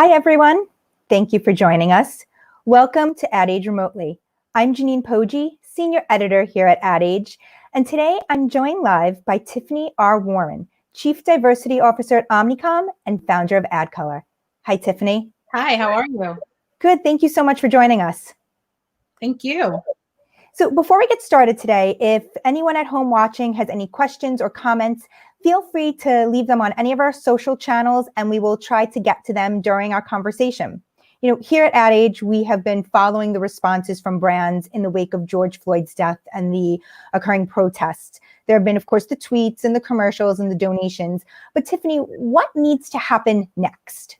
Hi, everyone. Thank you for joining us. Welcome to Ad Age Remotely. I'm Janine Poggi, Senior Editor here at Ad Age, and today I'm joined live by Tiffany R. Warren, Chief Diversity Officer at Omnicom and founder of AdColor. Hi, Tiffany. Hi, how are you? Good. Thank you so much for joining us. Thank you. So before we get started today, if anyone at home watching has any questions or comments, feel free to leave them on any of our social channels and we will try to get to them during our conversation. You know, here at Ad Age, we have been following the responses from brands in the wake of George Floyd's death and the occurring protests. There have been, of course, the tweets and the commercials and the donations. But Tiffany, what needs to happen next?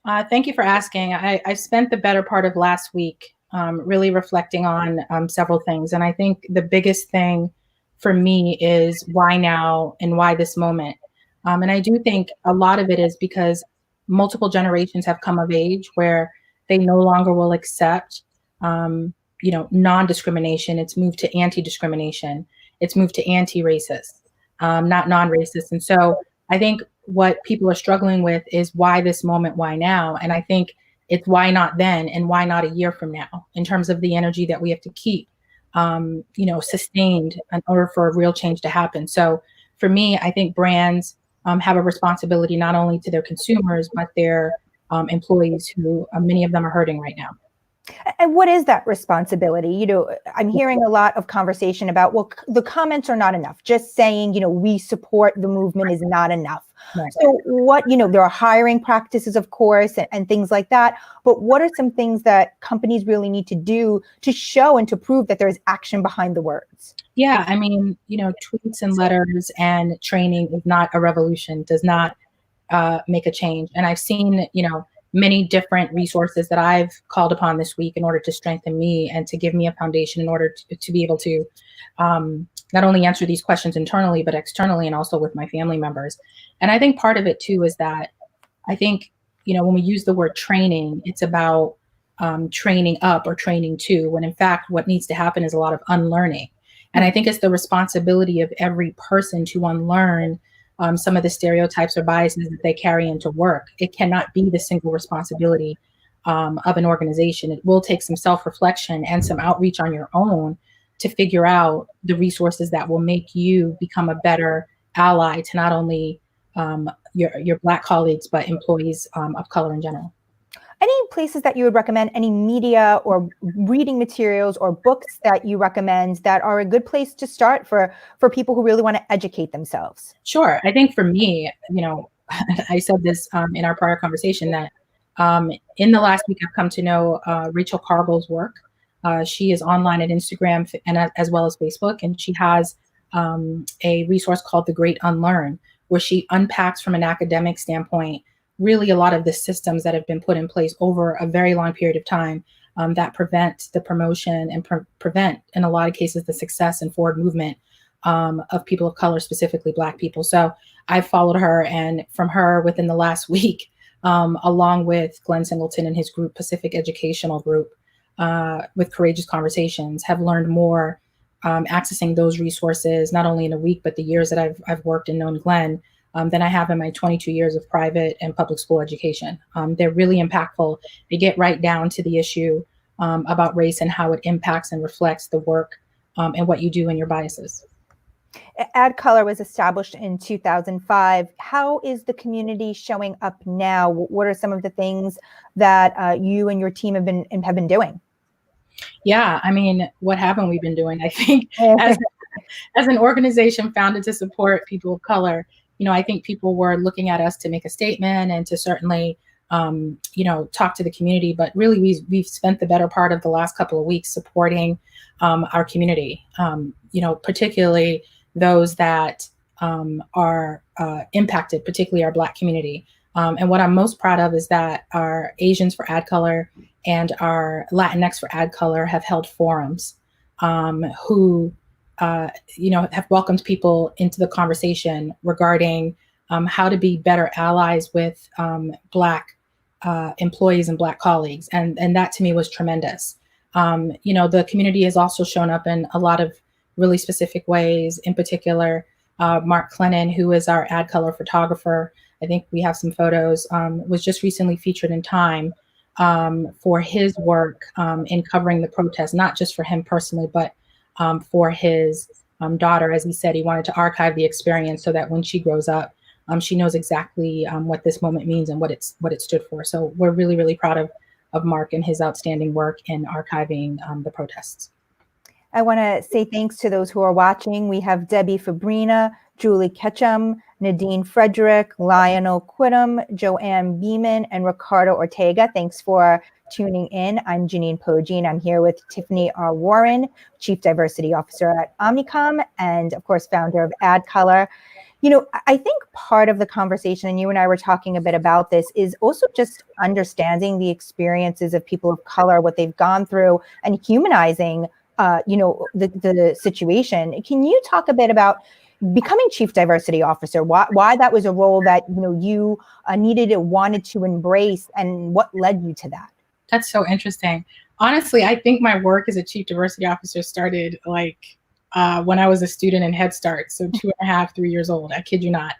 Thank you for asking. I spent the better part of last week really reflecting on several things. And I think the biggest thing for me is why now and why this moment? And I do think a lot of it is because multiple generations have come of age where they no longer will accept, non-discrimination. It's moved to anti-discrimination. It's moved to anti-racist, not non-racist. And so I think what people are struggling with is why this moment, why now? And I think it's why not then and why not a year from now in terms of the energy that we have to keep, sustained in order for a real change to happen. So for me, I think brands have a responsibility not only to their consumers, but their employees who many of them are hurting right now. And what is that responsibility? You know, I'm hearing a lot of conversation about, well, the comments are not enough. Just saying, we support the movement is not enough. Right. So what, there are hiring practices, of course, and things like that. But what are some things that companies really need to do to show and to prove that there is action behind the words? Yeah, I mean, tweets and letters and training is not a revolution, does not make a change. And I've seen, many different resources that I've called upon this week in order to strengthen me and to give me a foundation in order to be able to not only answer these questions internally, but externally and also with my family members. And I think part of it too is that I think, when we use the word training, it's about training up or training to, when in fact, what needs to happen is a lot of unlearning. And I think it's the responsibility of every person to unlearn some of the stereotypes or biases that they carry into work. It cannot be the single responsibility of an organization. It will take some self-reflection and some outreach on your own to figure out the resources that will make you become a better ally to not only your Black colleagues, but employees of color in general. Any places that you would recommend, any media or reading materials or books that you recommend that are a good place to start for people who really want to educate themselves? Sure. I think for me, I said this in our prior conversation that in the last week, I've come to know Rachel Cargill's work. She is online at Instagram and as well as Facebook, and she has a resource called The Great Unlearn, where she unpacks from an academic standpoint really a lot of the systems that have been put in place over a very long period of time that prevent the promotion and prevent, in a lot of cases, the success and forward movement of people of color, specifically Black people. So I've followed her, and from her within the last week, along with Glenn Singleton and his group, Pacific Educational Group, with Courageous Conversations, have learned more accessing those resources, not only in a week, but the years that I've worked and known Glenn, than I have in my 22 years of private and public school education. They're really impactful. They get right down to the issue about race and how it impacts and reflects the work and what you do and your biases. AdColor was established in 2005. How is the community showing up now? What are some of the things that you and your team have been doing? Yeah, I mean, what haven't we been doing? I think as an organization founded to support people of color, I think people were looking at us to make a statement and to certainly, talk to the community. But really, we've spent the better part of the last couple of weeks supporting our community, particularly those that are impacted, particularly our Black community. And what I'm most proud of is that our Asians for AdColor and our Latinx for AdColor have held forums who have welcomed people into the conversation regarding how to be better allies with Black employees and Black colleagues. And that to me was tremendous. The community has also shown up in a lot of really specific ways. In particular, Mark Clennon, who is our AdColor photographer, I think we have some photos, was just recently featured in Time for his work in covering the protest, not just for him personally, but for his daughter. As he said, he wanted to archive the experience so that when she grows up, she knows exactly what this moment means and what it stood for. So we're really, really proud of Mark and his outstanding work in archiving the protests. I want to say thanks to those who are watching. We have Debbie Fabrina, Julie Ketchum, Nadine Frederick, Lionel Quidham, Joanne Beeman, and Ricardo Ortega. Thanks for tuning in. I'm Janine Poggi, and I'm here with Tiffany R. Warren, Chief Diversity Officer at Omnicom, and of course, founder of AdColor. You know, I think part of the conversation, and you and I were talking a bit about this, is also just understanding the experiences of people of color, what they've gone through, and humanizing the situation. Can you talk a bit about becoming Chief Diversity Officer, why that was a role that you needed and wanted to embrace, and what led you to that? That's so interesting. Honestly, I think my work as a Chief Diversity Officer started like when I was a student in Head Start, so 2.5, 3 years old. I kid you not.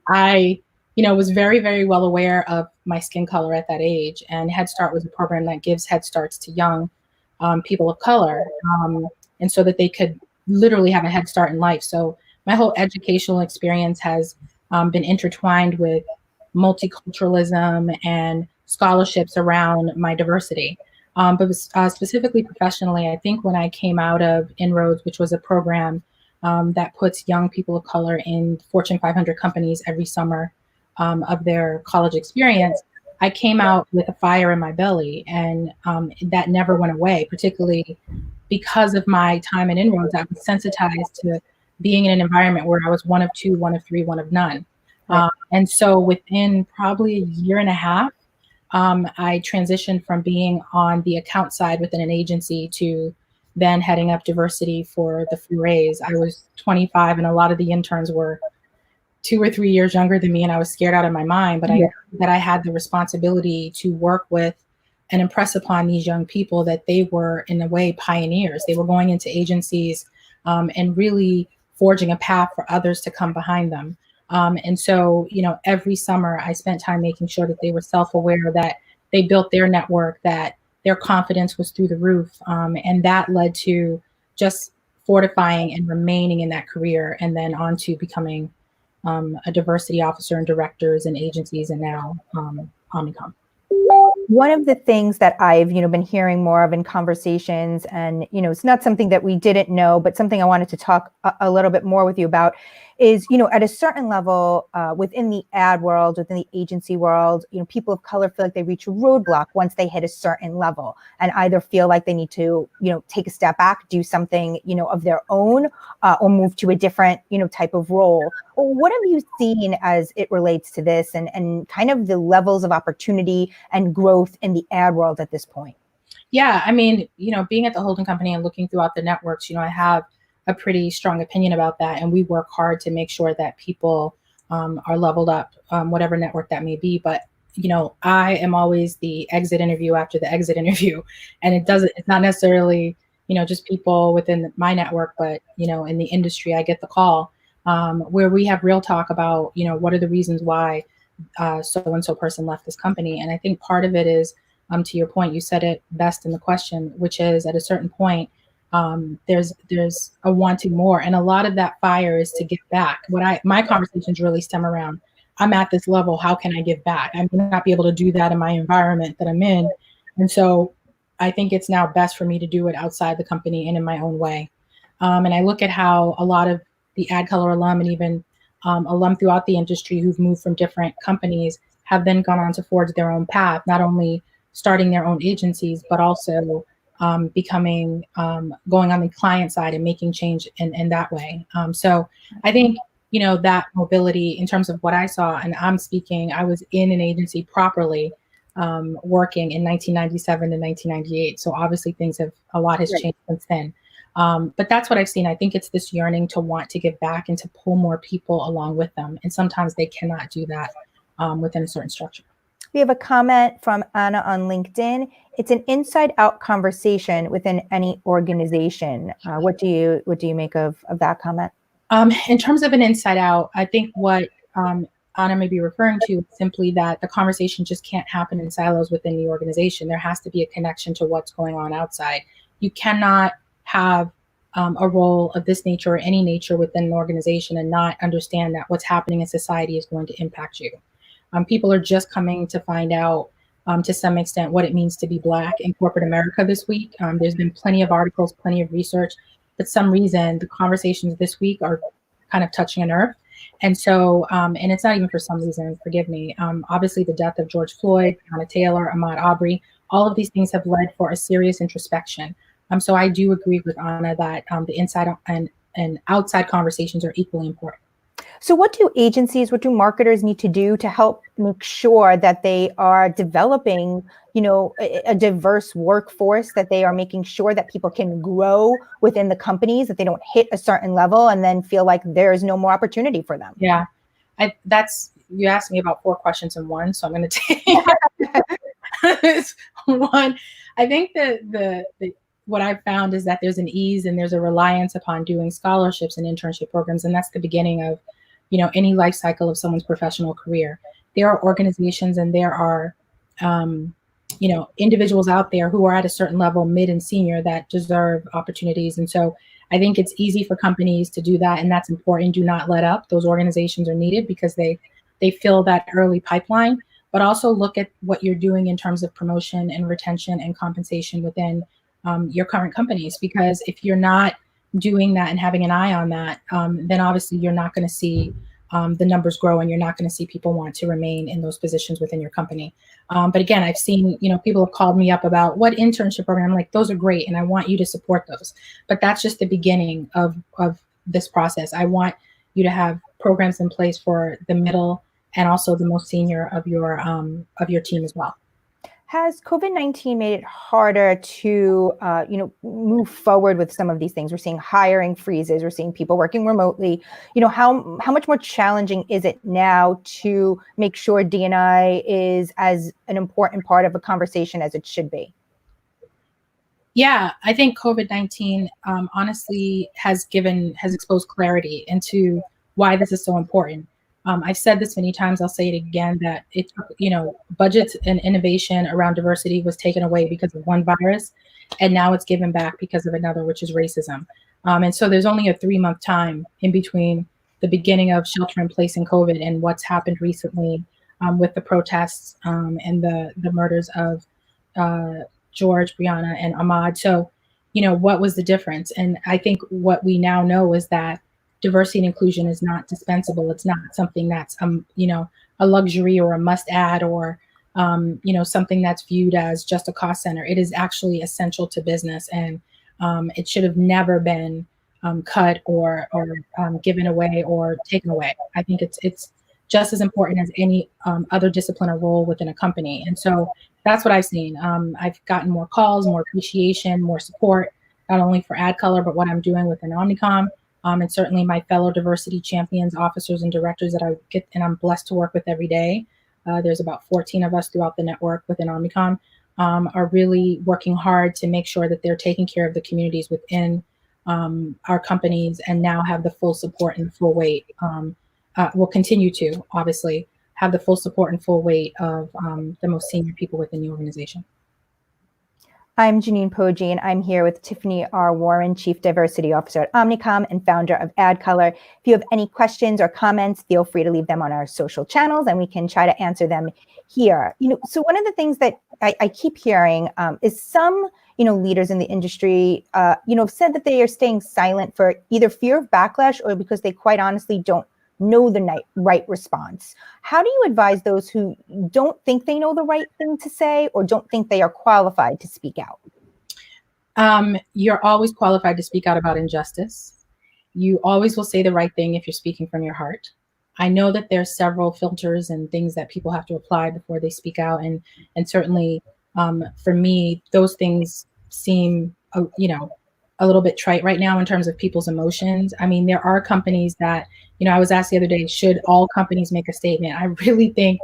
I was very, very well aware of my skin color at that age, and Head Start was a program that gives Head Starts to young people of color, and so that they could literally have a head start in life. So my whole educational experience has been intertwined with multiculturalism and scholarships around my diversity. But specifically professionally, I think when I came out of Inroads, which was a program that puts young people of color in Fortune 500 companies every summer of their college experience, I came out with a fire in my belly, and that never went away, particularly because of my time in Inroads. I was sensitized to being in an environment where I was one of two, one of three, one of none. Right. And so within probably a year and a half, I transitioned from being on the account side within an agency to then heading up diversity for the Forays. I was 25, and a lot of the interns were 2 or 3 years younger than me, and I was scared out of my mind, but I knew that I had the responsibility to work with and impress upon these young people that they were, in a way, pioneers. They were going into agencies and really forging a path for others to come behind them. And so, every summer I spent time making sure that they were self-aware, that they built their network, that their confidence was through the roof. And that led to just fortifying and remaining in that career, and then on to becoming a diversity officer in directors and agencies, and now Omnicom. One of the things that I've, been hearing more of in conversations, and, it's not something that we didn't know, but something I wanted to talk a little bit more with you about is, at a certain level within the ad world, within the agency world, people of color feel like they reach a roadblock once they hit a certain level, and either feel like they need to, take a step back, do something, of their own, or move to a different, type of role. What have you seen as it relates to this, and kind of the levels of opportunity and growth in the ad world at this point? Yeah, I mean, being at the holding company and looking throughout the networks, I have a pretty strong opinion about that. And we work hard to make sure that people are leveled up, whatever network that may be. But, I am always the exit interview after the exit interview. And it's not necessarily, just people within my network, but, in the industry, I get the call where we have real talk about, what are the reasons why so-and-so person left this company. And I think part of it is, to your point, you said it best in the question, which is at a certain point, there's a wanting more. And a lot of that fire is to give back. My conversations really stem around, I'm at this level, how can I give back? I may not be able to do that in my environment that I'm in. And so I think it's now best for me to do it outside the company and in my own way. And I look at how a lot of the AdColor alum, and even alum throughout the industry who've moved from different companies, have then gone on to forge their own path, not only starting their own agencies, but also becoming, going on the client side and making change in that way. So I think, that mobility in terms of what I saw, and I was in an agency properly working in 1997 to 1998. So obviously a lot has changed since then. But that's what I've seen. I think it's this yearning to want to give back and to pull more people along with them. And sometimes they cannot do that within a certain structure. We have a comment from Anna on LinkedIn. It's an inside-out conversation within any organization. What do you make of that comment? In terms of an inside-out, I think what Anna may be referring to is simply that the conversation just can't happen in silos within the organization. There has to be a connection to what's going on outside. You cannot have a role of this nature or any nature within an organization and not understand that what's happening in society is going to impact you. People are just coming to find out to some extent what it means to be Black in corporate America this week. There's been plenty of articles, plenty of research, but some reason the conversations this week are kind of touching a nerve. And so, and it's not even for some reason, forgive me. Obviously, the death of George Floyd, Breonna Taylor, Ahmaud Arbery, all of these things have led for a serious introspection. So I do agree with Anna that the inside and outside conversations are equally important. So what do marketers need to do to help make sure that they are developing, a diverse workforce, that they are making sure that people can grow within the companies, that they don't hit a certain level and then feel like there's no more opportunity for them? Yeah, you asked me about 4 questions in one, so I'm going to take one. I think that what I've found is that there's an ease and there's a reliance upon doing scholarships and internship programs, and that's the beginning of any life cycle of someone's professional career. There are organizations and there are individuals out there who are at a certain level, mid and senior, that deserve opportunities. And so I think it's easy for companies to do that, and that's important. Do not let up. Those organizations are needed because they fill that early pipeline, but also look at what you're doing in terms of promotion and retention and compensation within your current companies. Because if you're not doing that and having an eye on that, then obviously you're not going to see the numbers grow, and you're not going to see people want to remain in those positions within your company. But again, I've seen, people have called me up about what internship program. I'm like, those are great, and I want you to support those. But that's just the beginning of this process. I want you to have programs in place for the middle and also the most senior of your team as well. Has COVID-19 made it harder to, move forward with some of these things? We're seeing hiring freezes. We're seeing people working remotely. How much more challenging is it now to make sure D&I is as an important part of a conversation as it should be? Yeah, I think COVID-19 honestly has exposed clarity into why this is so important. I've said this many times, I'll say it again, that budgets and innovation around diversity was taken away because of one virus, and now it's given back because of another, which is racism. And so there's only a 3-month time in between the beginning of shelter in place and COVID and what's happened recently with the protests and the murders of George, Breonna, and Ahmaud. So, what was the difference? And I think what we now know is that diversity and inclusion is not dispensable. It's not something that's, a luxury or a must add or, something that's viewed as just a cost center. It is actually essential to business, and it should have never been cut or given away or taken away. I think it's just as important as any other discipline or role within a company. And so that's what I've seen. I've gotten more calls, more appreciation, more support, not only for AdColor, but what I'm doing within Omnicom. And certainly my fellow diversity champions, officers, and directors that I get, and I'm blessed to work with every day. There's about 14 of us throughout the network within Omnicom, are really working hard to make sure that they're taking care of the communities within our companies, and now have the full support and full weight. Will continue to, obviously, have the full support and full weight of the most senior people within the organization. I'm Janine Poggi, and I'm here with Tiffany R. Warren, Chief Diversity Officer at Omnicom and founder of AdColor. If you have any questions or comments, feel free to leave them on our social channels, and we can try to answer them here. So one of the things that I keep hearing is some, leaders in the industry, said that they are staying silent for either fear of backlash or because they quite honestly don't know the right response. How do you advise those who don't think they know the right thing to say or don't think they are qualified to speak out? You're always qualified to speak out about injustice. You always will say the right thing if you're speaking from your heart. I know that there's several filters and things that people have to apply before they speak out. And certainly for me, those things seem, a little bit trite right now in terms of people's emotions. I mean, there are companies that, I was asked the other day, should all companies make a statement? I really think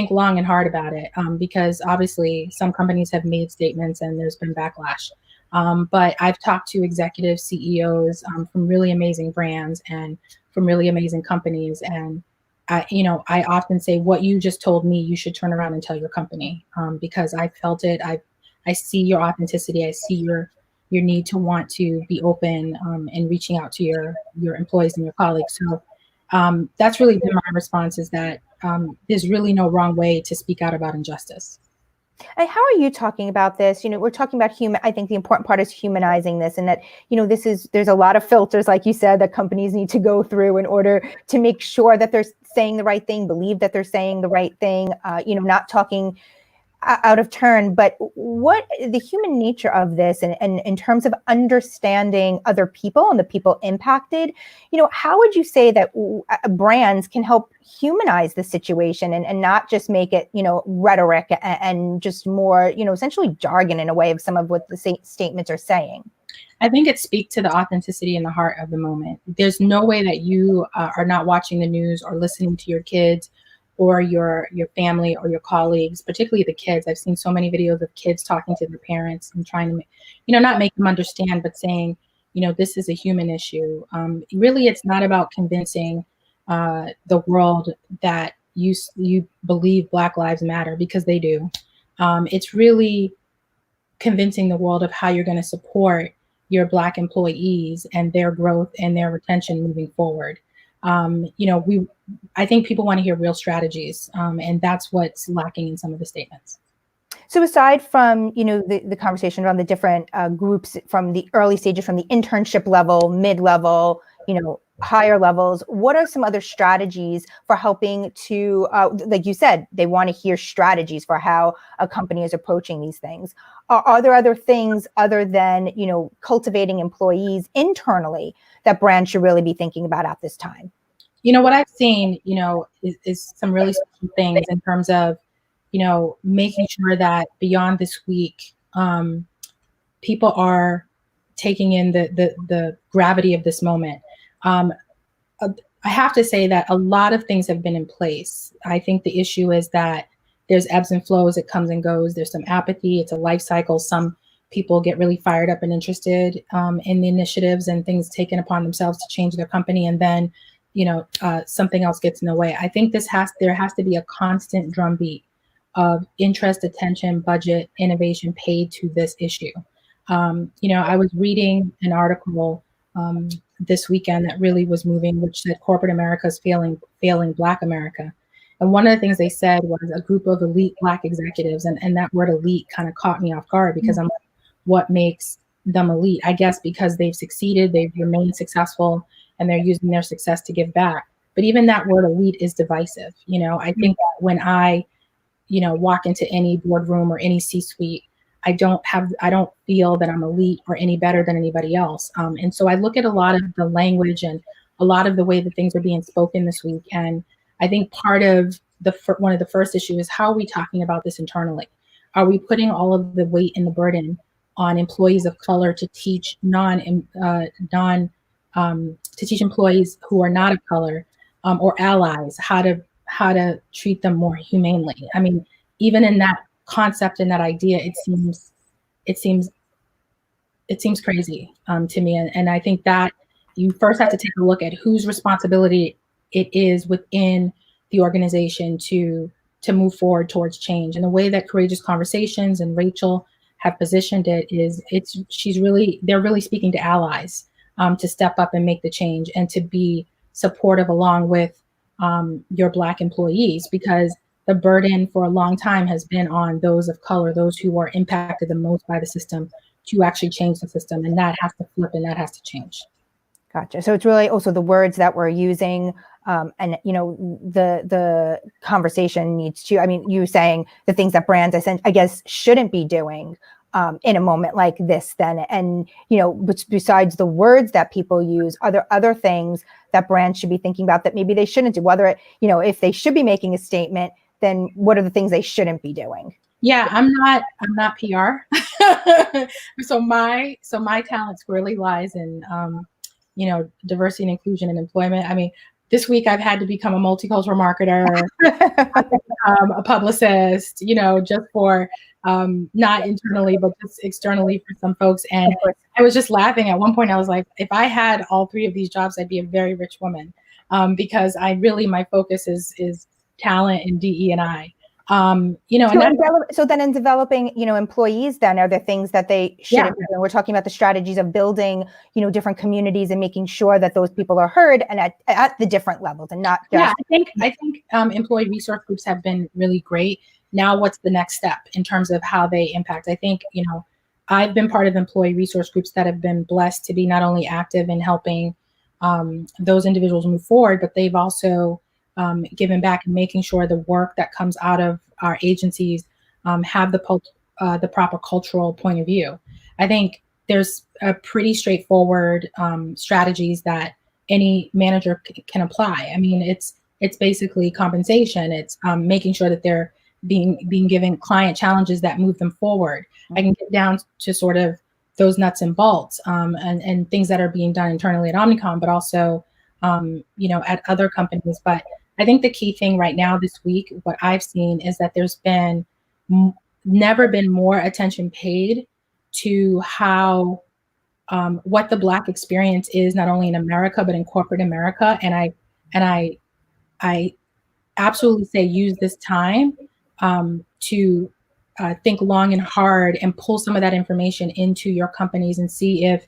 long and hard about it, because obviously some companies have made statements and there's been backlash. But I've talked to executive CEOs from really amazing brands and from really amazing companies. And I often say, what you just told me, you should turn around and tell your company, because I felt it. I see your authenticity. I see your need to want to be open, and reaching out to your employees and your colleagues. So that's really been my response, is that there's really no wrong way to speak out about injustice. And how are you talking about this? We're talking about I think the important part is humanizing this, and that, there's a lot of filters, like you said, that companies need to go through in order to make sure that they're saying the right thing, believe that they're saying the right thing, not talking out of turn. But what the human nature of this, and in terms of understanding other people and the people impacted, how would you say that brands can help humanize the situation, and not just make it, rhetoric and just more, essentially jargon in a way of some of what the statements are saying? I think it speaks to the authenticity and the heart of the moment. There's no way that you are not watching the news or listening to your kids or your family or your colleagues, particularly the kids. I've seen so many videos of kids talking to their parents and trying to, not make them understand, but saying, this is a human issue. Really, it's not about convincing the world that you believe Black Lives Matter, because they do. It's really convincing the world of how you're going to support your Black employees and their growth and their retention moving forward. I think people want to hear real strategies, and that's what's lacking in some of the statements. So aside from, the conversation around the different groups from the early stages, from the internship level, mid-level, higher levels, what are some other strategies for helping to, like you said, they want to hear strategies for how a company is approaching these things? Are there other things other than, cultivating employees internally that brands should really be thinking about at this time? What I've seen, is some really special things in terms of, making sure that beyond this week, people are taking in the gravity of this moment. I have to say that a lot of things have been in place. I think the issue is that there's ebbs and flows, it comes and goes. There's some apathy, it's a life cycle. Some people get really fired up and interested in the initiatives and things taken upon themselves to change their company, and then something else gets in the way. I think there has to be a constant drumbeat of interest, attention, budget, innovation paid to this issue. I was reading an article this weekend that really was moving, which said corporate America is failing Black America. And one of the things they said was a group of elite Black executives, and that word elite kind of caught me off guard, because I'm like, what makes them elite? I guess because they've succeeded, they've remained successful, and they're using their success to give back. But even that word elite is divisive. I think that when I, walk into any boardroom or any C-suite, I don't feel that I'm elite or any better than anybody else. And so I look at a lot of the language and a lot of the way that things are being spoken this week. And I think part of one of the first issues is, how are we talking about this internally? Are we putting all of the weight and the burden on employees of color to teach to teach employees who are not of color, or allies, how to treat them more humanely? I mean, even in that concept and that idea, it seems crazy to me. And I think that you first have to take a look at whose responsibility it is within the organization to move forward towards change. And the way that Courageous Conversations and Rachel have positioned it is, they're really speaking to allies to step up and make the change, and to be supportive along with your Black employees, because the burden for a long time has been on those of color, those who are impacted the most by the system, to actually change the system. And that has to flip, and that has to change. Gotcha. So it's really also the words that we're using, and the conversation needs to. I mean, you saying the things that brands, I guess, shouldn't be doing in a moment like this. Then, and besides the words that people use, are there other things that brands should be thinking about that maybe they shouldn't do? Whether if they should be making a statement, then what are the things they shouldn't be doing? Yeah, I'm not PR. So my talent squarely lies in diversity and inclusion and employment. I mean, this week I've had to become a multicultural marketer, a publicist, just for not internally, but just externally for some folks. And I was just laughing at one point. I was like, if I had all three of these jobs, I'd be a very rich woman. because my focus is talent and DE&I. So then in developing, employees, then are there things that they shouldn't be doing? We're talking about the strategies of building, different communities and making sure that those people are heard and at the different levels and not just. Yeah, I think employee resource groups have been really great. Now, what's the next step in terms of how they impact? I think, I've been part of employee resource groups that have been blessed to be not only active in helping those individuals move forward, but they've also given back and making sure the work that comes out of our agencies have the proper cultural point of view. I think there's a pretty straightforward strategies that any manager can apply. I mean, it's basically compensation. It's making sure that they're being given client challenges that move them forward. I can get down to sort of those nuts and bolts and things that are being done internally at Omnicom, but also at other companies. But I think the key thing right now this week, what I've seen is that there's been never been more attention paid to how what the Black experience is, not only in America but in corporate America. And I absolutely say use this time to think long and hard and pull some of that information into your companies and see if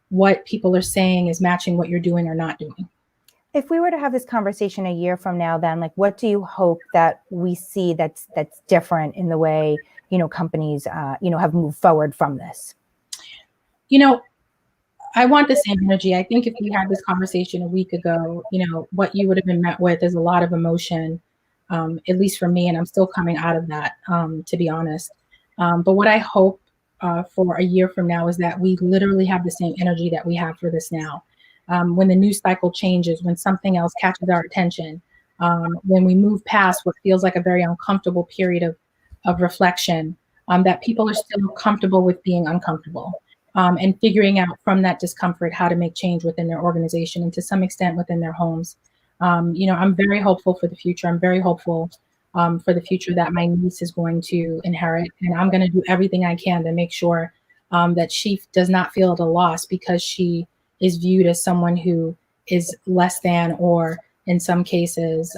what people are saying is matching what you're doing or not doing. If we were to have this conversation a year from now, then what do you hope that we see that's different in the way, companies, have moved forward from this? I want the same energy. I think if we had this conversation a week ago, what you would have been met with is a lot of emotion, at least for me, and I'm still coming out of that, to be honest. But what I hope for a year from now is that we literally have the same energy that we have for this now. When the news cycle changes, when something else catches our attention, when we move past what feels like a very uncomfortable period of reflection, that people are still comfortable with being uncomfortable and figuring out from that discomfort how to make change within their organization and to some extent within their homes. I'm very hopeful for the future. I'm very hopeful for the future that my niece is going to inherit, and I'm going to do everything I can to make sure that she does not feel at a loss because she is viewed as someone who is less than, or in some cases,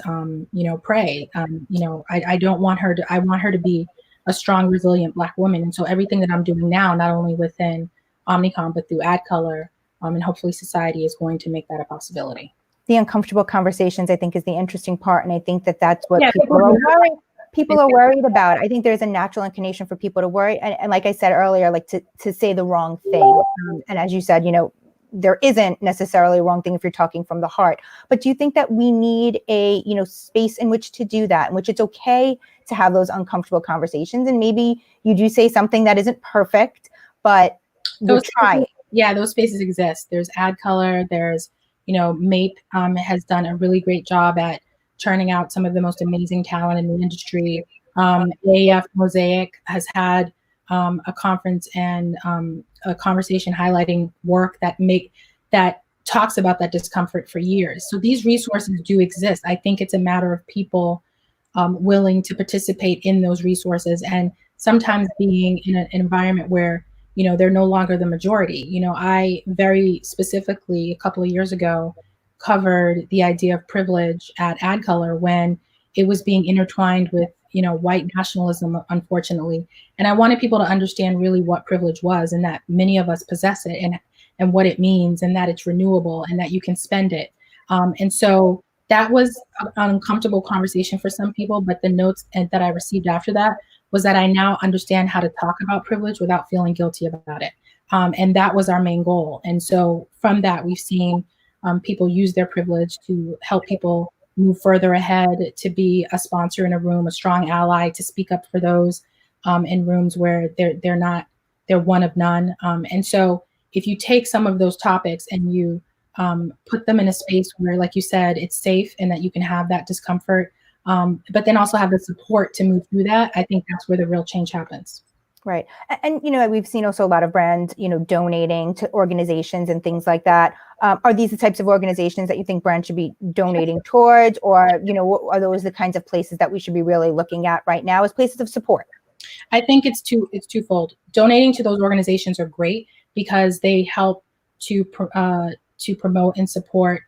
prey. I don't want her to, I want her to be a strong, resilient Black woman. And so everything that I'm doing now, not only within Omnicom, but through AdColor and hopefully society is going to make that a possibility. The uncomfortable conversations, I think, is the interesting part. And I think that that's what people are worried about. I think there's a natural inclination for people to worry. And like I said earlier, to say the wrong thing. And as you said, there isn't necessarily a wrong thing if you're talking from the heart. But do you think that we need a, space in which to do that, in which it's okay to have those uncomfortable conversations? And maybe you do say something that isn't perfect, but we'll try. Yeah, those spaces exist. There's AdColor, there's, MAPE has done a really great job at churning out some of the most amazing talent in the industry. AF Mosaic has had a conference and a conversation highlighting work that talks about that discomfort for years. So these resources do exist. I think it's a matter of people willing to participate in those resources and sometimes being in an environment where they're no longer the majority. I very specifically a couple of years ago covered the idea of privilege at AdColor when it was being intertwined with white nationalism, unfortunately. And I wanted people to understand really what privilege was and that many of us possess it and what it means and that it's renewable and that you can spend it. And so that was an uncomfortable conversation for some people, but the notes that I received after that was that I now understand how to talk about privilege without feeling guilty about it. And that was our main goal. And so from that, we've seen people use their privilege to help people move further ahead, to be a sponsor in a room, a strong ally, to speak up for those in rooms where they're one of none. And so if you take some of those topics and you put them in a space where, like you said, it's safe and that you can have that discomfort, but then also have the support to move through that, I think that's where the real change happens. Right. And, we've seen also a lot of brands, donating to organizations and things like that. Are these the types of organizations that you think brands should be donating towards? Or, are those the kinds of places that we should be really looking at right now as places of support? I think it's twofold. Donating to those organizations are great because they help to promote and support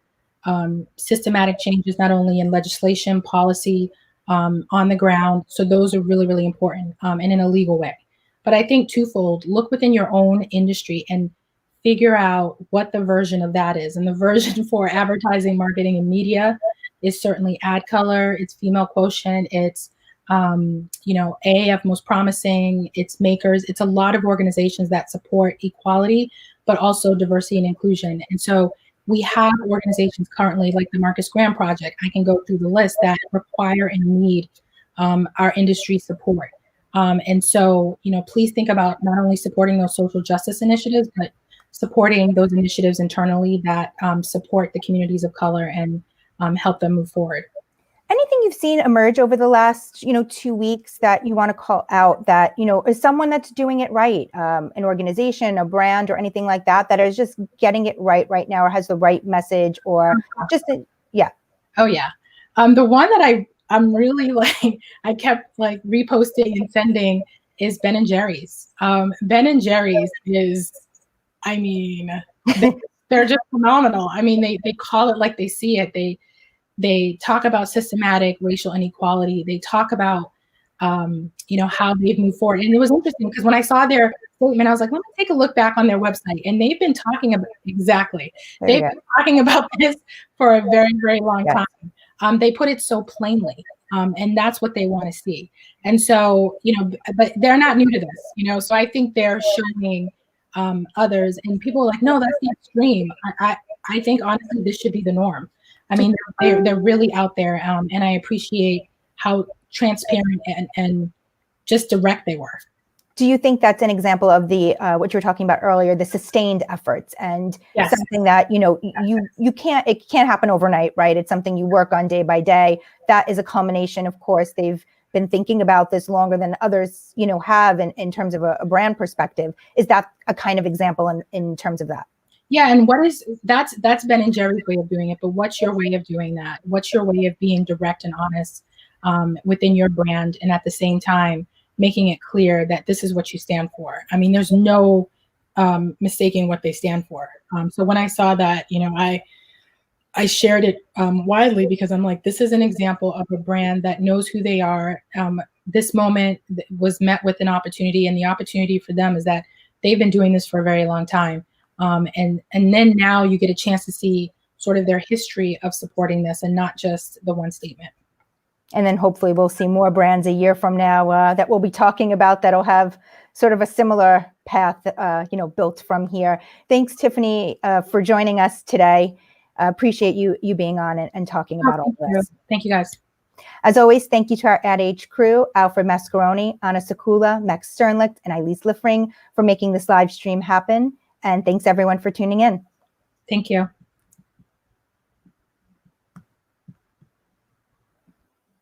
systematic changes, not only in legislation, policy, on the ground. So those are really, really important, and in a legal way. But I think twofold, look within your own industry and figure out what the version of that is. And the version for advertising, marketing, and media is certainly Ad Color, it's Female Quotient, it's AAF Most Promising, it's Makers, it's a lot of organizations that support equality, but also diversity and inclusion. And so we have organizations currently like the Marcus Graham Project, I can go through the list, that require and need our industry support. And so, please think about not only supporting those social justice initiatives, but supporting those initiatives internally that support the communities of color and help them move forward. Anything you've seen emerge over the last, 2 weeks that you want to call out that, is someone that's doing it right, an organization, a brand, or anything like that, that is just getting it right now, or has the right message, or just, yeah. Oh yeah. The one that I'm really like, I kept like reposting and sending is Ben and Jerry's. Ben and Jerry's is, I mean, they're just phenomenal. I mean, they call it like they see it. They talk about systematic racial inequality. They talk about, how they've moved forward. And it was interesting because when I saw their statement, I was like, let me take a look back on their website. And they've been talking about, they've been talking about this for a very, very long time. They put it so plainly. And that's what they want to see. And so, but they're not new to this, so I think they're showing others, and people are like, no, that's the extreme. I think honestly, this should be the norm. I mean, they're really out there, and I appreciate how transparent and just direct they were. Do you think that's an example of the what you were talking about earlier, the sustained efforts, and something that it can't happen overnight, right? It's something you work on day by day. That is a culmination. Of course, they've been thinking about this longer than others, have in terms of a brand perspective. Is that a kind of example in terms of that? Yeah, and that's Ben and Jerry's way of doing it, but what's your way of doing that? What's your way of being direct and honest within your brand, and at the same time making it clear that this is what you stand for? I mean, there's no mistaking what they stand for. So when I saw that, I shared it widely, because I'm like, this is an example of a brand that knows who they are. This moment was met with an opportunity, and the opportunity for them is that they've been doing this for a very long time. And then now you get a chance to see sort of their history of supporting this, and not just the one statement. And then hopefully we'll see more brands a year from now that we'll be talking about that'll have sort of a similar path, built from here. Thanks, Tiffany, for joining us today. Appreciate you being on and talking about all this. Thank you, guys. As always, thank you to our Ad Age crew, Alfred Mascaroni, Anna Sakula, Max Sternlicht, and Elise Liffring for making this live stream happen. And thanks everyone for tuning in. Thank you.